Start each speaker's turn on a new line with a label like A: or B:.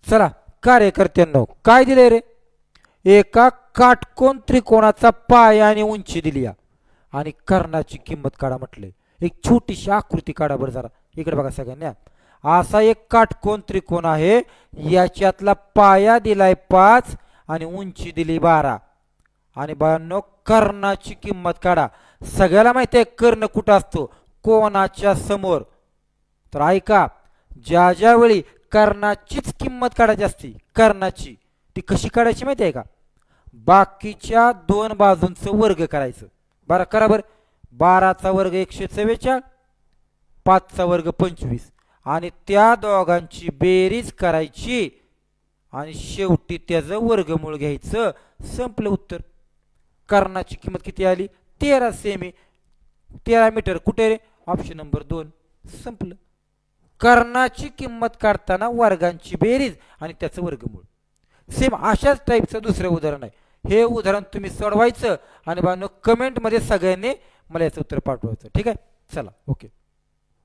A: चला कार्यकर्त्यांनो काय दिले रे, एका काटकोन त्रिकोणाचा पाया आणि उंची दिली आणि कर्णाची किंमत काढा म्हटले. एक छोटीशी आकृती काढा बरं जरा, इकडे बघा सगळ्यांना. असा एक काटकोन त्रिकोण आहे, याच्यातला पाया दिलाय 5 आणि उंची दिली 12 आणि बाळांनो कर्णाची किंमत काढा. सगळ्याला माहिती आहे कर्ण कुठं असतो, कोणाच्या समोर. तर ऐका, ज्या ज्यावेळी कर्णाचीच किंमत काढायची असती, कर्णाची ती कशी काढायची माहिती आहे का, बाकीच्या दोन बाजूंचं वर्ग करायचं. बरं करा बरं, 12चा वर्ग 144, 5चा वर्ग 25 आणि त्या दोघांची बेरीज करायची आणि शेवटी त्याचं वर्गमूळ घ्यायचं. संपलं उत्तर. कर्णाची किंमत किती आली, 13 सेमी, 13 मीटर. कुठे रे, ऑप्शन नंबर 2. संपलं. कर्णाची किंमत काढताना वर्गांची बेरीज आणि त्याचं वर्गमूळ. सेम अशाच टाईपचं दुसरं उदाहरण आहे. हे उदाहरण तुम्ही सोडवायचं आणि बानो कमेंटमध्ये सगळ्यांनी मला याचं उत्तर पाठवायचं. ठीक आहे, चला ओके.